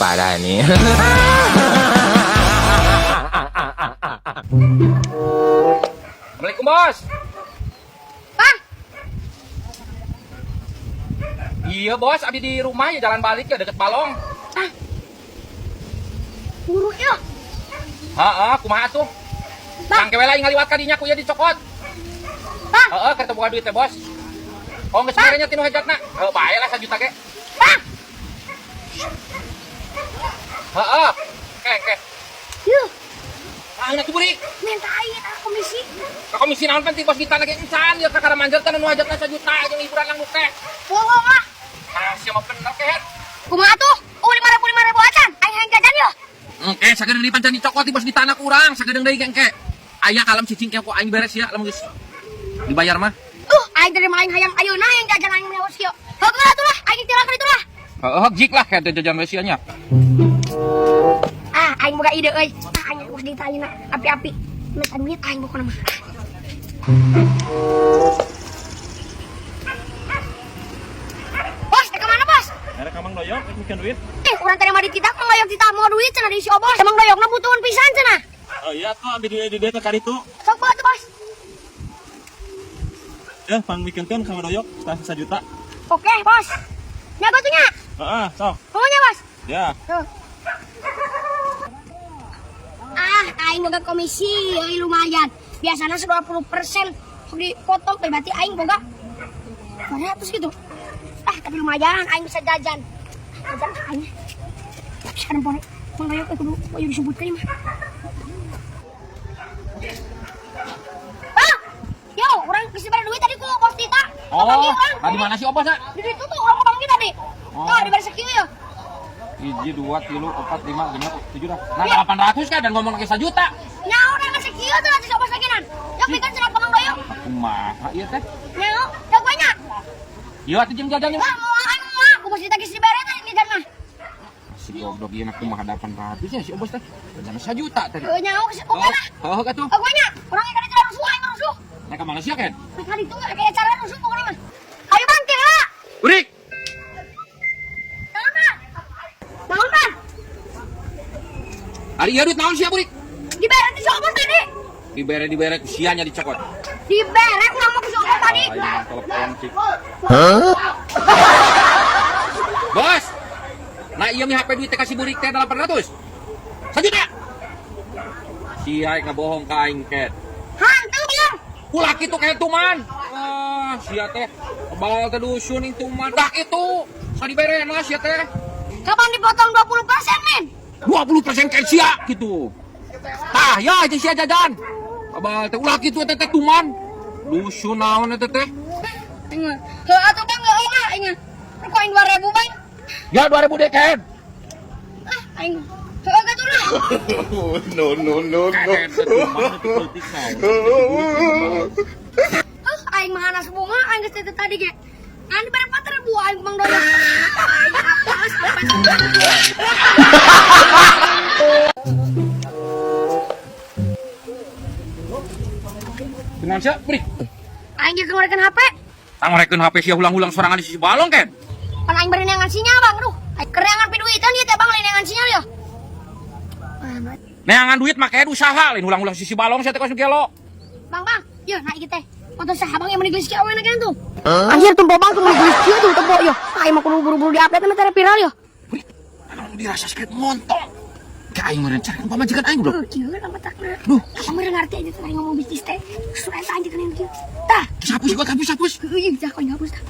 parah nih. Assalamualaikum bos. Bang. Iya bos, abis di rumah ya jalan balik ya deket Balong. Buruk ya. Kumaha tuh? Bang. Bang kewela yang ngaliwat kadinya ku ya dicokot. Bang. Kereta buka duit teh bos. Oh nggak sebenarnya tinu hajatna. Bae lah 1 juta ge. Bang. Oke. Yuh, Aing atuh buri. minta air komisi. Ka komisi naon penting bos kita lagi encan ya kakara manjerkeun nu hajatna 1 juta jeung hiburan lang teh. Bohong ah. Sia mah bener teh. Kumaha tuh? 5.000 acan. Aing hayang jajan yo. Engke sagedeung dipancan dicokot di bos di tanah kurang, sagedeung deui engke. Aya kalem cicing ke aku aing beres ya lamun geus dibayar mah. Aing dari main hayang ayeuna hayang jajan aing meos yo. Heula atuh lah, aing tirakeun itu lah. Jik lah kayak jajan Malaysia-nya. Aing boga ide euy. Aing geus ditanya api-api. Minta duit aing pokona mah. Bos, ke mana bos? Ada kamang doyok, bikin duit. Urang tadi mah dititah mah ngoyok ditah mau duit cenah di si Obos. Emang doyokna butuhun pisan cenah. Oh iya tuh, ambil duit ke kali itu. Sok bae tuh bos. Ya, pang bikin kan kamang doyok, 1 juta. Oke bos. Nya batunya. Sok. Pokoknya bos. Ya. Tuh. Aing boga komisi, euy lumayan. Biasana 20% dipotong teh berarti aing boga 200 gitu. Tapi lumayan aing bisa jajan. Jajan aing. Sekarang pone, mangga kudu ayo disebutkeun mah. Bang, yo, urang geus dibere duit tadi ku bos Tita. Di mana sih Obos, Di situ tuh orang ngomong kita nih. Dibere sekieu ya. 1, 2, 3, 4, 5, 6, 7 dah. Nah 800 kan dan ngomong ke 1 juta. Nyao udah ngasih kieu tuh nanti sok sakinan. Ya bikin cenah pamang doyok. Kumaha ieu teh? Nyao, ya banyak. Ieu atuh jeung jajannya. Aku mesti tagih si bare tadi jajan mah. Si goblok ieu mah kumaha 800 ya si Obos teh. Jajan 1 juta tadi. Nyao ke oke lah. Atuh. Aku banyak. Orang yang tadi rusuh aing rusuh. Nah ke Malaysia kan? Mereka itu enggak kayak cara rusuh pokoknya mah. Ayo bangkit lah. Urik. Naon kan? Ari ieu duit naon sia Urik? Dibere di sok tadi. Dibere sianya dicokot. Dibere urang mau ke sok tadi. Ayo telepon cik. Bos. Nah ieu mi HP duit teh kasih Burik teh 800. 1 juta. Si aing ngabohong ka aing ket. Hantu bang. Ulah kitu kitu man. Sia teh kebal teh dusun itu man. Dah kitu. Sadiberena sia teh. Kapan dipotong 20% men? 20% kayak sia gitu. Tah ya itu sia jajan. Kebal teh ulah kitu teh tuman. Dusun naon teh teh. Heuh atuh bang enggak ingat. Rokok aing 2000 bang. Ya 2000 deh kan. Aing heuh gatuh lah. No. Aing mah anas bunga aing geus teh tadi ge. Kan bare 4.000 aing mang doyok. Aing apal sampai. Kenal sia, Bri? Aing geus ngorekeun HP. Ngorekeun HP sia ulang-ulang sorangan di sisi balong kan? Pan aing bari neangan sinyal bang. Aduh, kereangan piduitan ieu teh bang lain neangan sinyal ya. Neangan duit make usaha lain ulang-ulang sisi balong sia teh kos gelo. Bang, ieu naik ieu teh. Motor sahabang yang meuli geus kieu we nakeun tuh. Anjir tumpah bang tuh meuli geus kieu tuh tempo ya. Aing mah kudu buru-buru di-update mah teh viral ya. Bri, anu dirasa sakit montong. Ka aing meureun cari pamajikan aing bro. Kieu kan matakna. Duh, Apa meureun ngarti aja teh ngomong bisnis teh. Sudah aja kan kieu. Tah, hapus gua hapus. heuh jah kau hapus tah.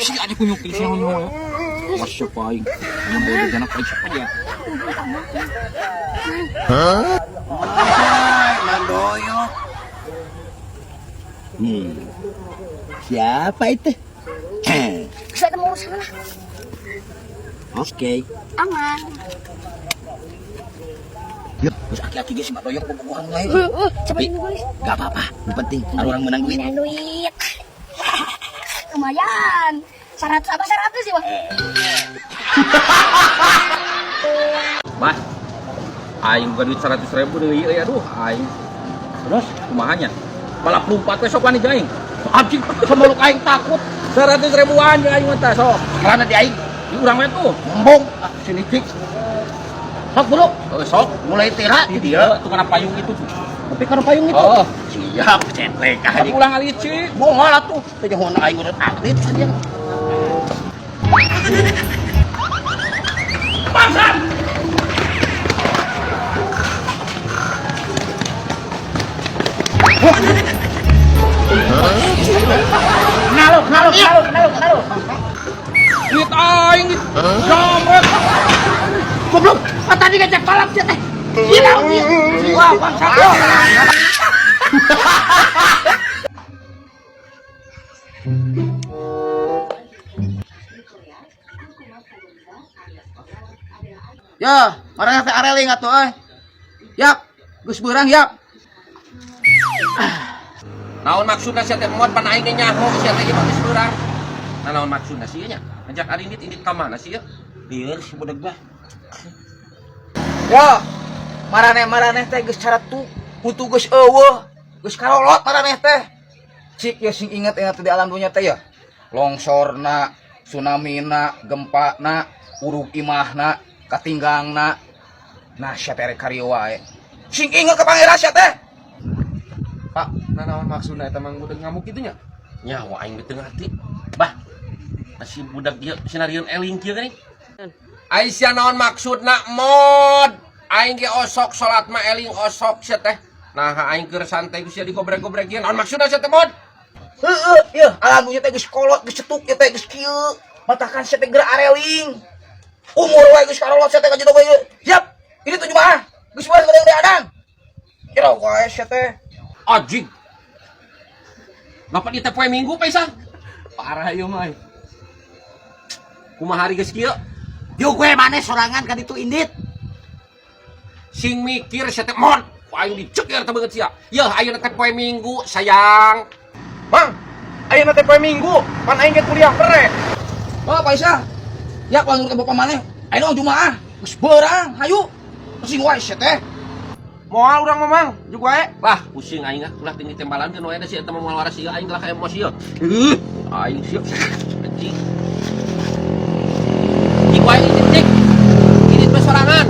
Si aja kunyuk di sana nyawa. Masya paing. Yang boleh janak paing siapa ya? Mandoyo. Siapa itu? Bisa temu urusan lah. Oke. Aman. Yuk, terus aki-aki guys, Mbak Doyok pembukaan lain. Coba Tapi, ini guys. gak apa-apa. Yang penting ada orang menang duit. Menang duit. Lumayan. 100 apa 100 sih, Bang? Bah, aing bukan duit 100.000 deui euy aduh aing. Terus kumahanya? Balap 24 besok wani aing. Anjing sama lu aing takut. 100 ribuan jeung aing mah teh sok. Karana di aing Urang we tuh. Ngomong, sini cik. Sok bro, Sok. mulai tira di Dia dia. tuh kana payung itu tuh. Tapi kan payung itu. Oh, Siap, cetek aja. ulang kali cik. Bunga lah tuh. Pejangan aing udah atlet saja. Ngaluk. Dit aing dit. Jambret. Goblok, tadi ngajak balap dia teh. Gila, wah bangsa. Ya, marahnya teh areling atuh euy. Yap, geus beurang yap. Naon maksudna sia teh mod pan aing ge nyaho sia teh geus urang. Nah naon maksudna sia nya? Ngajak ari indit ka mana sia? Lieur si budak bah. Ya, maraneh teh geus caratu, kutu geus eueuh, geus karolot maraneh teh. Cik ya sing inget-inget di alam dunia teh ya. Longsorna, tsunamina, gempana, urug imahna, katinggangna. Nah, sia teh rek kareu wae. Sing inget ka pangeran sia teh. Pak, nah naon maksudna eta mang budak ngamuk kitu nya? Nyawa aing di teu ngarti. Bah, si budak ieu sinarieun eling kieu geuning. Aisyah naon maksudna mod? Aing ge osok salat mah eling osok sia teh. Nah, aing keur santai geus di gobrek-gobrek ieu. Naon maksudna sia teh mod? Heueuh, ieu alam dunia teh geus kolot, geus cetuk ieu teh geus kieu. Matakan sia teh geura areling. Umur wae geus karolot sia teh ka jitu we. Siap. Ini tuh jumaah. Geus bae gede adang. Kira wae sia teh. Anjing. Ngapa di teh poe Minggu pisan? Parah ieu mah. Kumaha hari geus kieu? Yo gue maneh sorangan ka ditu indit. Sing mikir sia teh mod. Aing diceker teh beungeut sia. Yeuh ayeuna teh poe Minggu, sayang. Mang, ayeuna teh poe Minggu, pan aing ge kuliah pere. Oh, Pak Isa. Ya langsung ke bapak maneh. Ayo jumaah. Geus beurang, hayu. Pusing wae sia teh. Moal urang mamang, jeung wae. Bah, pusing aing ah. Ulah tinggi tembalan keun wae da sia teh moal waras ieu aing gelah emosi ieu. Aing sieu. Anjing. Cik wae cik. Ini teh sorangan.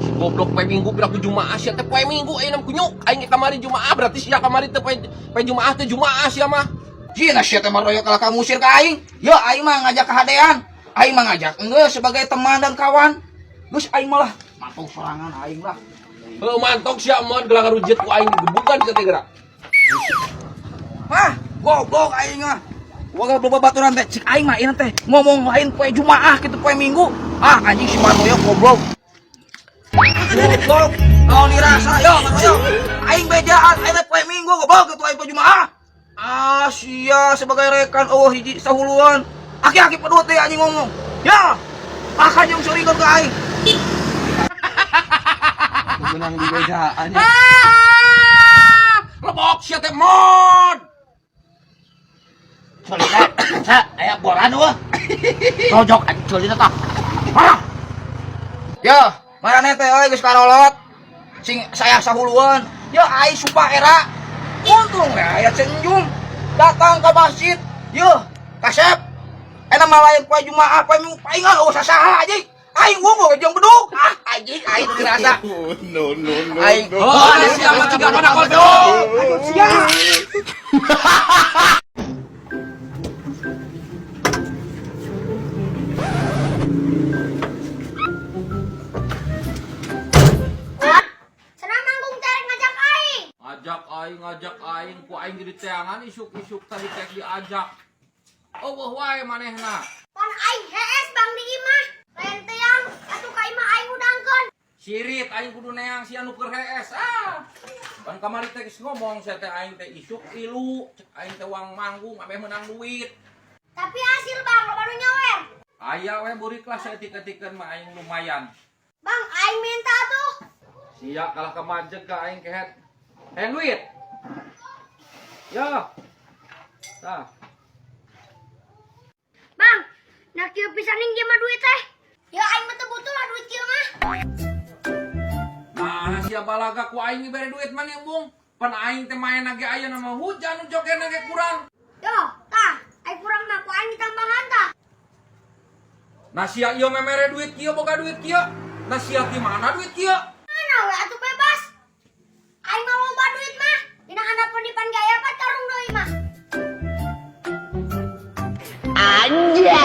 Si goblok poe Minggu piraku Jumaah sia teh poe Minggu ayeuna kunyu. Aing kamari Jumaah berarti sia kamari teh poe Jumaah teh Jumaah sia mah. Cina sia teh maroyo kalau kamu usir ka aing. Yo aing mah ngajak kehadean. Aing mah ngajak enggeus sebagai teman dan kawan. Geus aing malah matung sorangan aing lah. Heuh mantok sia mod gelah ngarujet ku aing digebukan sia teh geura. Hah, goblok aing mah. Waga babaturan teh cik aing mah ieu teh ngomong lain poe Jumaah kitu poe Minggu. Ah anjing si maroyo goblok. Goblok, kau dirasa yo maroyo. Aing bejaan aing teh poe Minggu goblok kitu aing poe Jumaah. Ah sia sebagai rekan eueuh hiji sahuluan. Aki-aki pedut teh anjing ngomong. Ya, pakan yang surikan ke aing. Menang di bejaan. Lebok sia teh mod. Solina, aya boran wah. Rojok anjing solina tah. Ya, maraneh teh euy geus karolot. Sing saya sahuluan. Ya aing sumpah era. Untung we aya cenjum datang ke masjid. Yeuh, kasep. Enak malayan poe Jumaah, poe Minggu paingan eueuh sasaha anjing. Aing wungu jeung bedug. Ah, anjing aing dirasa. No. Aing. Oh, ada siapa juga mana kodok. Siap. Senang manggung terek ngajak aing. Ngajak aing ku aing jadi teangan isuk-isuk tadi tek diajak. Oh, wae manehna. Pan aing hees Bang di imah. Lain teang atuh ka imah aing udangkeun. Sirit aing kudu neang si anu keur hees. Ah. Pan kamari teh geus ngomong saya teh aing teh isuk ilu, cek aing teh uang manggung ame menang duit. Tapi hasil Bang lo baru nyawer. Aya we burik lah saya tikeun mah aing lumayan. Bang aing minta tuh. Sia kalah kemajeg ka aing kehet. Heng duit. Yo. Tah. Bang, nak kieu pisaning gimana duit teh? Ya aing mah teu butuh lah duit kieu mah. Nah, sia balaga ku aing dibere duit mah Bung. Pan aing teh main lagi aya nama hujan nu joget ge kurang. Yo, tah, aing kurang mah ku aing ditambahan tah. Nasia ieu memere duit kieu boga duit kieu. Nasia ti mana duit kieu? Mana we atuh bebas. Aing mau loba duit mah. Dina handapun dipan gaya 4 karung deui mah. Anjay.